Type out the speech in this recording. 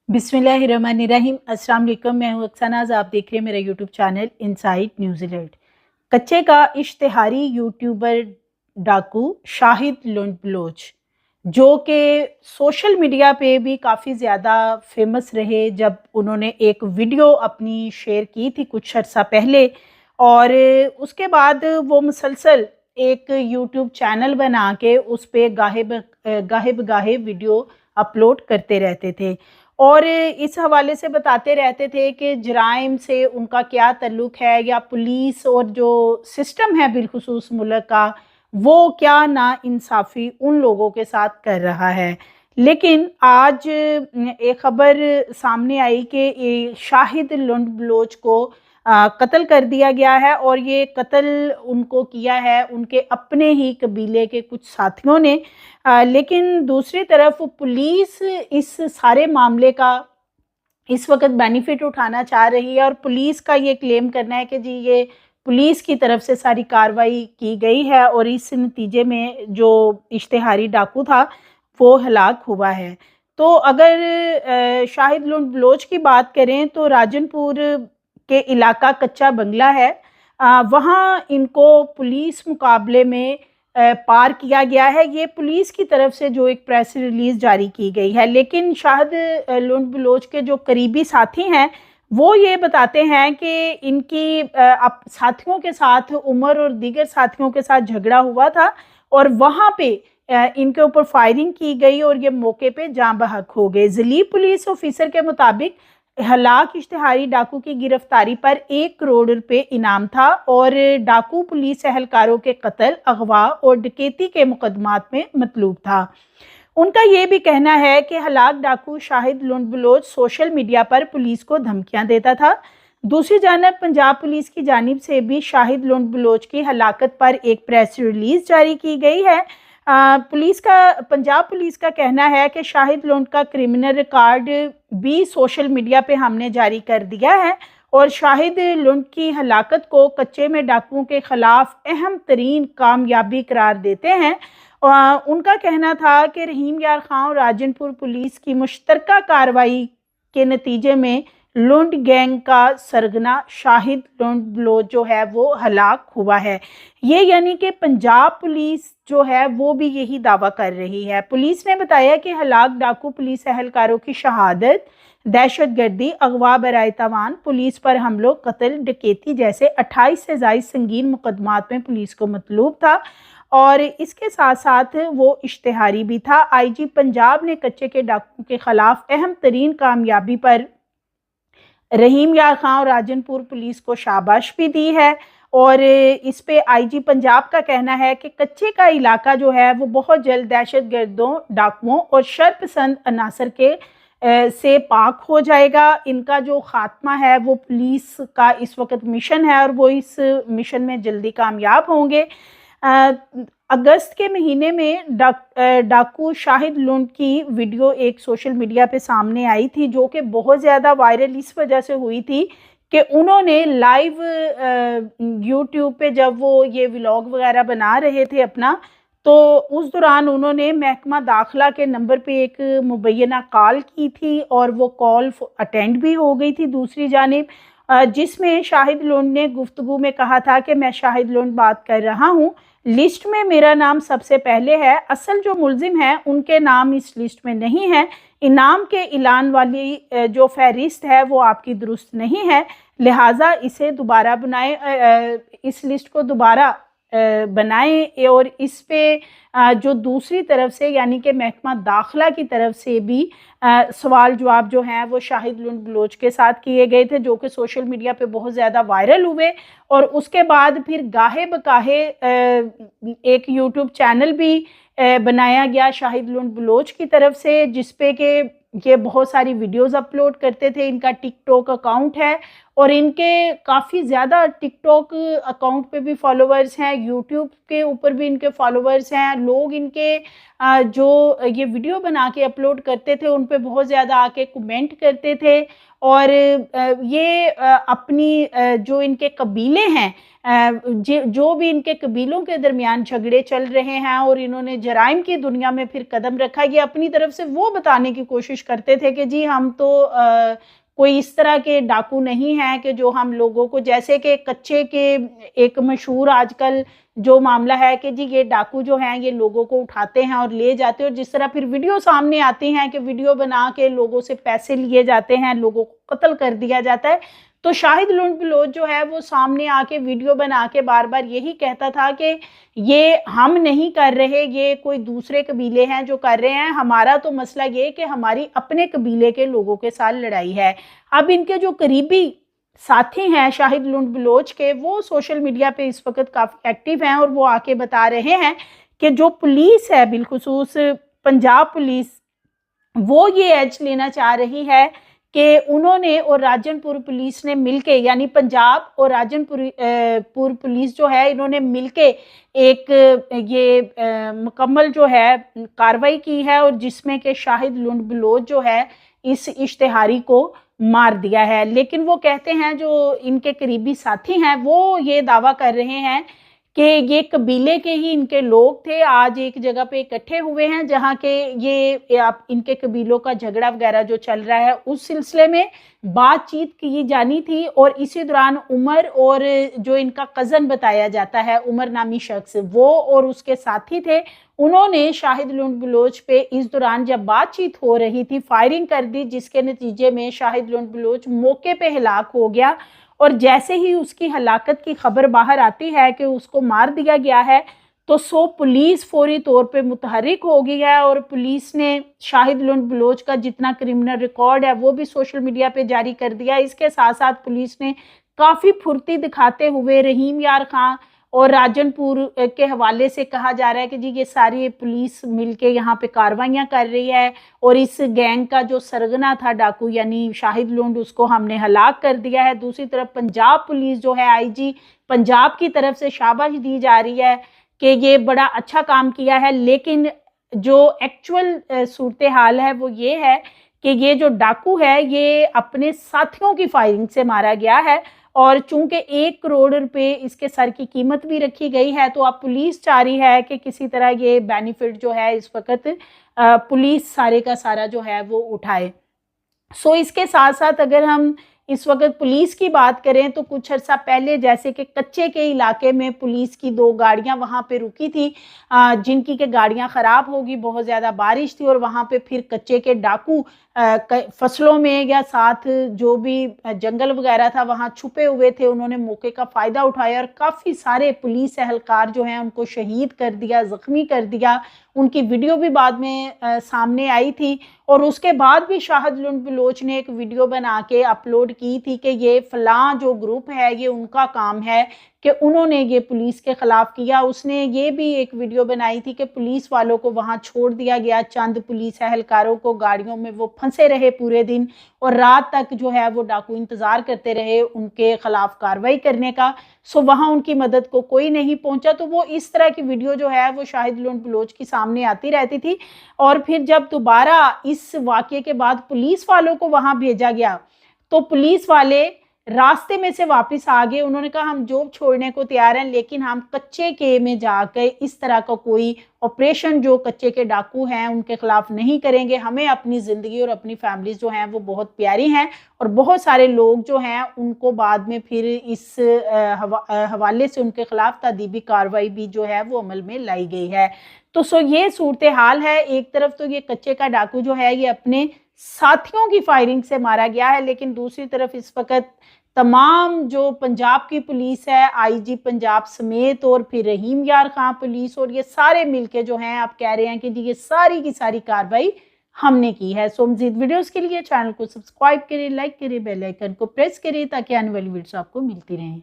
बिस्मिल्लाहिर्रहमानिर्रहीम। अस्सलाम वालेकुम। मैं हूँ अक्सनाज़। आप देख रहे हैं मेरा यूट्यूब चैनल इनसाइड न्यूजीलैंड। कच्चे का इश्तिहारी यूट्यूबर डाकू शाहिद लुंड बलोच, जो कि सोशल मीडिया पे भी काफ़ी ज़्यादा फेमस रहे जब उन्होंने एक वीडियो अपनी शेयर की थी कुछ अर्सा पहले, और उसके बाद वो मुसलसल एक यूट्यूब चैनल बना के उस पर गाहे बगाहे वीडियो अपलोड करते रहते थे और इस हवाले से बताते रहते थे कि जराइम से उनका क्या ताल्लुक है, या पुलिस और जो सिस्टम है बिलखुसूस मुल्क का, वो क्या नाइंसाफ़ी उन लोगों के साथ कर रहा है। लेकिन आज एक ख़बर सामने आई कि ये शाहिद लुंड बलोच को कत्ल कर दिया गया है, और ये कत्ल उनको किया है उनके अपने ही कबीले के कुछ साथियों ने। लेकिन दूसरी तरफ पुलिस इस सारे मामले का इस वक्त बेनिफिट उठाना चाह रही है, और पुलिस का ये क्लेम करना है कि जी ये पुलिस की तरफ से सारी कार्रवाई की गई है और इस नतीजे में जो इश्तिहारी डाकू था वो हलाक हुआ है। तो अगर शाहिद लुंड बलोच की बात करें तो राजनपुर के इलाका कच्चा बंगला है, वहाँ इनको पुलिस मुकाबले में पार किया गया है। ये पुलिस की तरफ से जो एक प्रेस रिलीज़ जारी की गई है। लेकिन शाहिद लुंड बलोच के जो करीबी साथी हैं वो ये बताते हैं कि इनकी साथियों के साथ, उमर और दीगर साथियों के साथ झगड़ा हुआ था और वहाँ पे इनके ऊपर फायरिंग की गई और ये मौके पे जाँ बहक हो गए। ज़िली पुलिस ऑफिसर के मुताबिक हलाक इश्तिहारी डाकू की गिरफ्तारी पर 1 करोड़ रुपए इनाम था, और डाकू पुलिस एहलकारों के कत्ल, अगवा और डकैती के मुकदमात में मतलूब था। उनका ये भी कहना है कि हलाक डाकू शाहिद लुंड बलोच सोशल मीडिया पर पुलिस को धमकियां देता था। दूसरी जानब पंजाब पुलिस की जानिब से भी शाहिद लुंड बलोच की हलाकत पर एक प्रेस रिलीज जारी की गई है। पंजाब पुलिस का कहना है कि शाहिद लुंड का क्रिमिनल रिकॉर्ड भी सोशल मीडिया पे हमने जारी कर दिया है, और शाहिद लुंड की हलाकत को कच्चे में डाकुओं के खिलाफ अहम तरीन कामयाबी करार देते हैं। उनका कहना था कि रहीम यार खां और राजनपुर पुलिस की मुश्तरका कार्रवाई के नतीजे में लुंड गैंग का सरगना शाहिद लुंड बलोच जो है वो हलाक हुआ है। ये यानी कि पंजाब पुलिस जो है वो भी यही दावा कर रही है। पुलिस ने बताया कि हलाक डाकू पुलिस एहलकारों की शहादत, दहशत गर्दी, अगवा बराए तवान, पुलिस पर हमलों, कत्ल, डकैती जैसे 28 से ज़ायद संगीन मुकदमात में पुलिस को मतलूब था, और इसके साथ साथ वो इश्तिहारी भी था। IG पंजाब ने कच्चे के डाकू के खिलाफ अहम तरीन कामयाबी पर रहीम यार खां और राजनपुर पुलिस को शाबाश भी दी है, और इस पे IG पंजाब का कहना है कि कच्चे का इलाका जो है वो बहुत जल्द दहशत गर्दों, डाकुओं और शरपसंद अनासर के से पाक हो जाएगा। इनका जो खात्मा है वो पुलिस का इस वक्त मिशन है, और वो इस मिशन में जल्दी कामयाब होंगे। अगस्त के महीने में डाकू शाहिद लुंड की वीडियो एक सोशल मीडिया पे सामने आई थी, जो कि बहुत ज़्यादा वायरल इस वजह से हुई थी कि उन्होंने लाइव यूट्यूब पे जब वो ये व्लॉग वगैरह बना रहे थे अपना, तो उस दौरान उन्होंने महकमा दाखिला के नंबर पे एक मुबैना कॉल की थी, और वो कॉल अटेंड भी हो गई थी दूसरी जानिब, जिसमें शाहिद लुंड ने गुफ्तगू में कहा था कि मैं शाहिद लुंड बात कर रहा हूँ, लिस्ट में मेरा नाम सबसे पहले है, असल जो मुल्जिम है उनके नाम इस लिस्ट में नहीं है, इनाम के ऐलान वाली जो फहरिस्त है वो आपकी दुरुस्त नहीं है, लिहाजा इसे दोबारा बनाए, इस लिस्ट को दोबारा बनाएं, और इस पे जो दूसरी तरफ से यानी कि महकमा दाखिला की तरफ से भी सवाल जवाब जो हैं वो शाहिद लुंड बलोच के साथ किए गए थे, जो कि सोशल मीडिया पे बहुत ज़्यादा वायरल हुए। और उसके बाद फिर गाहे बकाहे एक यूट्यूब चैनल भी बनाया गया शाहिद लुंड बलोच की तरफ से, जिस पे कि ये बहुत सारी वीडियोस अपलोड करते थे। इनका टिकटॉक अकाउंट है, और इनके काफ़ी ज़्यादा टिकटॉक अकाउंट पे भी फॉलोअर्स हैं, यूट्यूब के ऊपर भी इनके फॉलोअर्स हैं। लोग इनके जो ये वीडियो बना के अपलोड करते थे उन पे बहुत ज़्यादा आके कमेंट करते थे। और ये अपनी जो इनके कबीले हैं, जो भी इनके कबीलों के दरमियान झगड़े चल रहे हैं और इन्होंने जराइम की दुनिया में फिर कदम रखा, ये अपनी तरफ से वो बताने की कोशिश करते थे कि जी हम तो कोई इस तरह के डाकू नहीं हैं कि जो हम लोगों को, जैसे कि कच्चे के एक मशहूर आजकल जो मामला है कि जी ये डाकू जो हैं ये लोगों को उठाते हैं और ले जाते हैं, और जिस तरह फिर वीडियो सामने आती हैं कि वीडियो बना के लोगों से पैसे लिए जाते हैं, लोगों को कत्ल कर दिया जाता है। तो शाहिद लुंड बलोच जो है वो सामने आके वीडियो बना के बार बार यही कहता था कि ये हम नहीं कर रहे, ये कोई दूसरे कबीले हैं जो कर रहे हैं, हमारा तो मसला ये कि हमारी अपने कबीले के लोगों के साथ लड़ाई है। अब इनके जो करीबी साथी हैं शाहिद लुंड बलोच के, वो सोशल मीडिया पे इस वक्त काफ़ी एक्टिव हैं और वो आके बता रहे हैं कि जो पुलिस है, बिलखुसूस पंजाब पुलिस, वो ये एज लेना चाह रही है कि उन्होंने और राजनपुर पुलिस ने मिलके, यानी पंजाब और राजनपुर पुलिस जो है इन्होंने मिलके एक ये मुकम्मल जो है कार्रवाई की है, और जिसमें कि शाहिद लुंड बलोच जो है इस इश्तिहारी को मार दिया है। लेकिन वो कहते हैं, जो इनके करीबी साथी हैं वो ये दावा कर रहे हैं कि ये कबीले के ही इनके लोग थे, आज एक जगह पे इकट्ठे हुए हैं जहाँ के ये आप इनके कबीलों का झगड़ा वगैरह जो चल रहा है उस सिलसिले में बातचीत की जानी थी। और इसी दौरान उमर और जो इनका कज़न बताया जाता है, उमर नामी शख्स, वो और उसके साथी थे, उन्होंने शाहिद लुंड बलोच पे इस दौरान जब बातचीत हो रही थी फायरिंग कर दी, जिसके नतीजे में शाहिद लुंड बलोच मौके पे हलाक हो गया। और जैसे ही उसकी हलाकत की खबर बाहर आती है कि उसको मार दिया गया है, तो पुलिस फौरी तौर पे मुतहरिक हो गई है और पुलिस ने शाहिद लुंड बलोच का जितना क्रिमिनल रिकॉर्ड है वो भी सोशल मीडिया पे जारी कर दिया। इसके साथ साथ पुलिस ने काफ़ी फुर्ती दिखाते हुए रहीम यार खां और राजनपुर के हवाले से कहा जा रहा है कि जी ये सारी पुलिस मिलके यहाँ पे कार्रवाइयाँ कर रही है और इस गैंग का जो सरगना था डाकू यानी शाहिद लुंड, उसको हमने हलाक कर दिया है। दूसरी तरफ पंजाब पुलिस जो है, आईजी पंजाब की तरफ से शाबाश दी जा रही है कि ये बड़ा अच्छा काम किया है। लेकिन जो एक्चुअल सूरत हाल है वो ये है कि ये जो डाकू है ये अपने साथियों की फायरिंग से मारा गया है, और चूंकि 1 करोड़ रुपए इसके सर की कीमत भी रखी गई है, तो अब पुलिस चाह रही है कि किसी तरह ये बेनिफिट जो है इस वक्त पुलिस सारे का सारा जो है वो उठाए। इसके साथ साथ अगर हम इस वक्त पुलिस की बात करें तो कुछ अर्सा पहले जैसे कि कच्चे के इलाके में पुलिस की 2 गाड़ियां वहां पे रुकी थी, जिनकी के गाड़ियां ख़राब होगी, बहुत ज़्यादा बारिश थी और वहां पे फिर कच्चे के डाकू फसलों में या साथ जो भी जंगल वगैरह था वहां छुपे हुए थे, उन्होंने मौके का फ़ायदा उठाया और काफ़ी सारे पुलिस एहलकार जो हैं उनको शहीद कर दिया, ज़ख्मी कर दिया। उनकी वीडियो भी बाद में सामने आई थी और उसके बाद भी शाहिद लुंड बलोच ने एक वीडियो बना के अपलोड की थी कि ये फलां जो ग्रुप है ये उनका काम है कि उन्होंने ये पुलिस के खिलाफ किया। उसने ये भी एक वीडियो बनाई थी कि पुलिस वालों को वहां छोड़ दिया गया, चंद पुलिस एहलकारों को गाड़ियों में वो फंसे रहे पूरे दिन और रात तक जो है वो डाकू इंतजार करते रहे उनके खिलाफ कार्रवाई करने का। वहां उनकी मदद को कोई नहीं पहुंचा। तो वो इस तरह की वीडियो जो है वो शाहिद लुंड बलोच की सामने आती रहती थी। और फिर जब दोबारा इस वाकये के बाद पुलिस वालों को वहां भेजा गया तो पुलिस वाले रास्ते में से वापस आ गए। उन्होंने कहा हम जॉब छोड़ने को तैयार हैं, लेकिन हम कच्चे के में जाकर इस तरह का कोई ऑपरेशन जो कच्चे के डाकू हैं उनके खिलाफ नहीं करेंगे। हमें अपनी ज़िंदगी और अपनी फैमिलीज जो हैं वो बहुत प्यारी हैं। और बहुत सारे लोग जो हैं उनको बाद में फिर इस हवाले से उनके खिलाफ तादीबी कार्रवाई भी जो है वो अमल में लाई गई है। तो ये सूरत हाल है। एक तरफ तो ये कच्चे का डाकू जो है ये अपने साथियों की फायरिंग से मारा गया है, लेकिन दूसरी तरफ इस वक्त तमाम जो पंजाब की पुलिस है, आईजी पंजाब समेत और फिर रहीम यार खां पुलिस और ये सारे मिलके जो हैं आप कह रहे हैं कि जी ये सारी की सारी कार्रवाई हमने की है। मज़ीद वीडियोस के लिए चैनल को सब्सक्राइब करें, लाइक करें, बेल आइकन को प्रेस करें ताकि आने वाली वीडियोस आपको मिलती रहें।